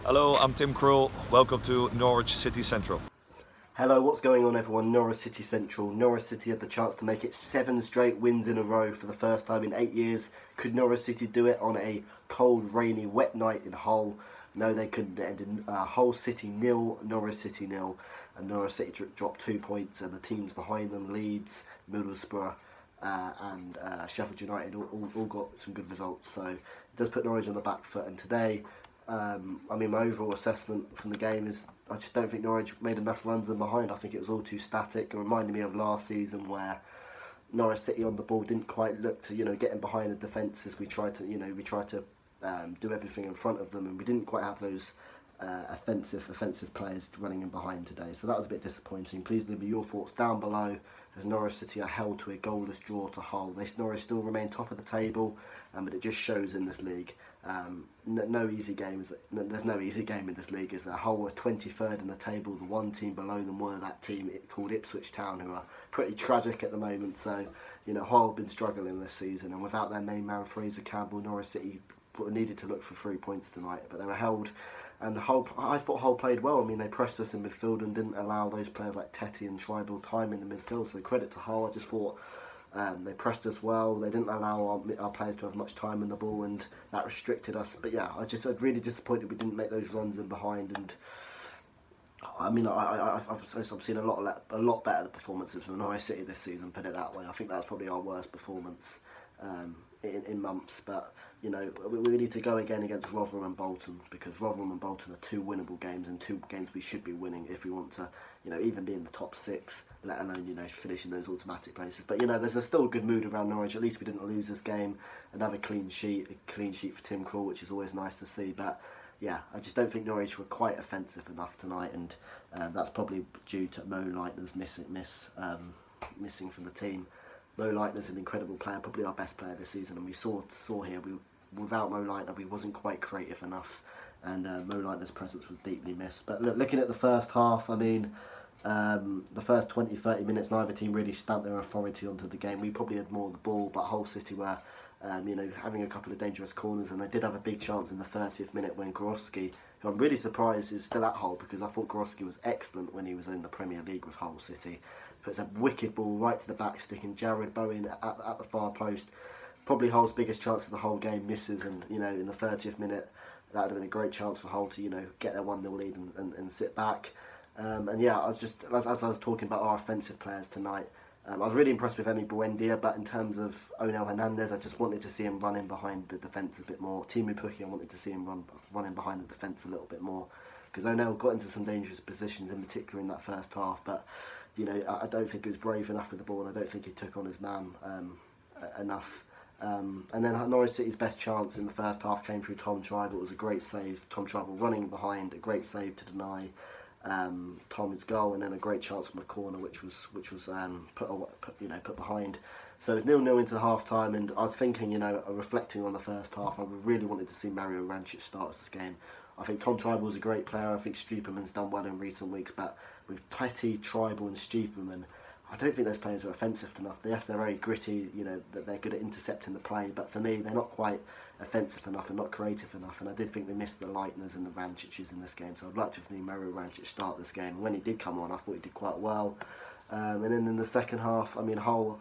Hello, I'm Tim Krul. Welcome to Norwich City Central. Hello, what's going on everyone? Norwich City Central. Norwich City had the chance to make it 7 straight wins in a row for the first time in 8 years. Could Norwich City do it on a cold, rainy, wet night in Hull? No, they couldn't. It ended Hull City 0, Norwich City 0, and Norwich City dropped 2 points, and the teams behind them, Leeds, Middlesbrough and Sheffield United, all got some good results. So it does put Norwich on the back foot, and today my overall assessment from the game is I just don't think Norwich made enough runs in behind. I think it was all too static. It reminded me of last season where Norwich City on the ball didn't quite look to get in behind the defences. We tried to do everything in front of them, and we didn't quite have those offensive players running in behind today. So that was a bit disappointing. Please leave me your thoughts down below, as Norwich City are held to a goalless draw to Hull. Norwich still remain top of the table, but it just shows in this league. No easy games. There's no easy game in this league. Is Hull were 23rd in the table. The one team below them were that team called Ipswich Town, who are pretty tragic at the moment. So Hull have been struggling this season, and without their main man Fraser Campbell, Norwich City needed to look for 3 points tonight. But they were held. And I thought Hull played well. I mean, they pressed us in midfield and didn't allow those players like Tetty and Schreibel time in the midfield. So credit to Hull. I just thought they pressed us well. They didn't allow our players to have much time in the ball, and that restricted us. But yeah, I was really disappointed we didn't make those runs in behind. And I mean, I've seen a lot better performances from Norwich City this season. Put it that way. I think that was probably our worst performance in months. But we need to go again against Rotherham and Bolton, because Rotherham and Bolton are 2 winnable games, and 2 games we should be winning if we want to even be in the top 6, let alone finish in those automatic places. But there's still a good mood around Norwich. At least we didn't lose this game. Another clean sheet for Tim Krul, which is always nice to see. But yeah, I just don't think Norwich were quite offensive enough tonight, and that's probably due to Mo Leitner's missing from the team. Mo Leitner's an incredible player, probably our best player this season, and we saw here without Mo Leitner we wasn't quite creative enough, and Mo Leitner's presence was deeply missed. But looking at the first half, I mean, the first 20-30 minutes, neither team really stamped their authority onto the game. We probably had more of the ball, but Hull City were having a couple of dangerous corners, and they did have a big chance in the 30th minute when Gorowski, who I'm really surprised is still at Hull, because I thought Gorowski was excellent when he was in the Premier League with Hull City, puts a wicked ball right to the back, sticking Jared Bowen at the far post. Probably Hull's biggest chance of the whole game, misses, and in the 30th minute that would have been a great chance for Hull to get their 1-0 lead and sit back. And yeah, I was just as I was talking about our offensive players tonight, I was really impressed with Emi Buendia, but in terms of Onel Hernandez, I just wanted to see him running behind the defence a bit more. Timu Pukki, I wanted to see him running behind the defence a little bit more, because Onel got into some dangerous positions, in particular in that first half, but I don't think he was brave enough with the ball, and I don't think he took on his man enough. And then Norwich City's best chance in the first half came through Tom Schreibel. It was a great save. Tom Schreibel running behind, a great save to deny Tom's goal, and then a great chance from the corner, which was put behind. So it was 0-0 into the half time, and I was thinking, reflecting on the first half, I really wanted to see Mario Rancic start this game. I think Tom Schreibel is a great player. I think Stuperman's done well in recent weeks, but with Tetty, Schreibel and Stuperman, I don't think those players are offensive enough. Yes, they're very gritty, that they're good at intercepting the play, but for me, they're not quite offensive enough and not creative enough, and I did think we missed the Leitners and the Rancics in this game, so I'd like to have seen Mario Rancic start this game. When he did come on, I thought he did quite well. And then in the second half, I mean, Hull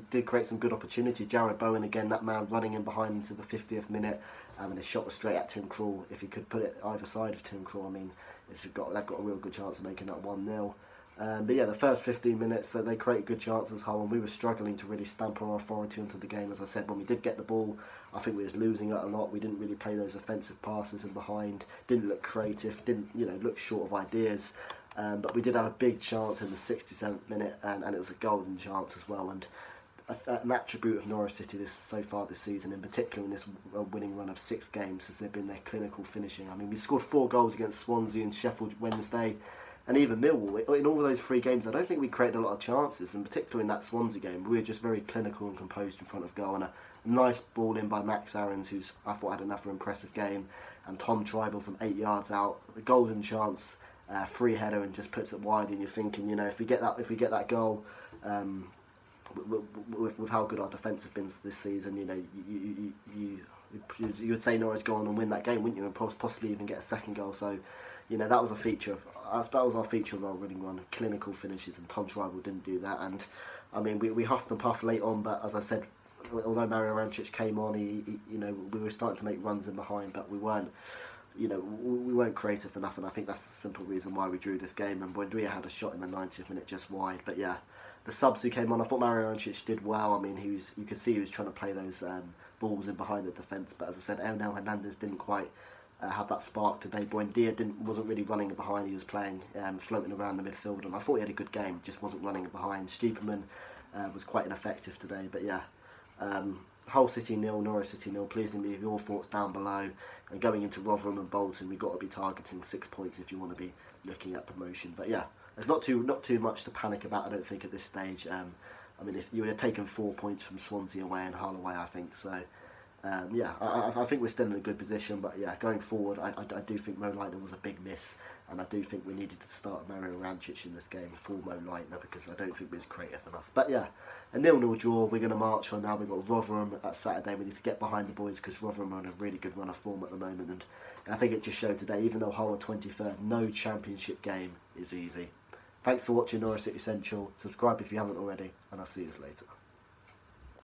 did create some good opportunities. Jared Bowen, again, that man running in behind into the 50th minute, and his shot was straight at Tim Krul. If he could put it either side of Tim Krul, I mean, they've got a real good chance of making that 1-0. But yeah, the first 15 minutes, they created good chances, Hull, and we were struggling to really stamp our authority onto the game. As I said, when we did get the ball, I think we was losing it a lot. We didn't really play those offensive passes in behind, didn't look creative, didn't look short of ideas. But we did have a big chance in the 67th minute, and it was a golden chance as well. And an attribute of Norwich City so far this season, in particular in this winning run of 6 games, has been their clinical finishing. I mean, we scored 4 goals against Swansea and Sheffield Wednesday, and even Millwall. In all of those 3 games, I don't think we created a lot of chances, and particularly in that Swansea game, we were just very clinical and composed in front of goal, and a nice ball in by Max Aarons, who's I thought had another impressive game, and Tom Schreibel from 8 yards out, a golden chance, free header, and just puts it wide, and you're thinking, if we get that goal, with how good our defence has been this season, You would say Norwich go on and win that game, wouldn't you? And possibly even get a second goal. So, you know, that was a feature. That was our feature of our winning run. Clinical finishes, and Tom Schreiber didn't do that. And I mean, we huffed and puffed late on, but as I said, although Mario Rancic came on, he you know, we were starting to make runs in behind, but we weren't. You know, we weren't creative enough, and I think that's the simple reason why we drew this game. And Buendia had a shot in the 90th minute just wide, but yeah, the subs who came on, I thought Mario Rancic did well. I mean, you could see he was trying to play those balls in behind the defence, but as I said, Elnel Hernandez didn't quite have that spark today. Buendia wasn't really running behind. He was playing floating around the midfield, and I thought he had a good game. Just wasn't running behind. Stuperman was quite ineffective today, but yeah. Hull City 0, Norwich City 0. Please leave me your thoughts down below. And going into Rotherham and Bolton, we've got to be targeting 6 points if you want to be looking at promotion. But yeah, there's not too much to panic about, I don't think, at this stage. I mean, if you would have taken 4 points from Swansea away and Hull away, I think so. Yeah, I think we're still in a good position, but yeah, going forward, I do think Mo Leitner was a big miss, and I do think we needed to start Mario Rancic in this game for Mo Leitner, because I don't think we was creative enough. But yeah, a 0-0 draw. We're going to march on now. We've got Rotherham at Saturday. We need to get behind the boys, because Rotherham are on a really good run of form at the moment, and I think it just showed today, even though Hull are 23rd, no championship game is easy. Thanks for watching Norwich City Central. Subscribe if you haven't already, and I'll see you later.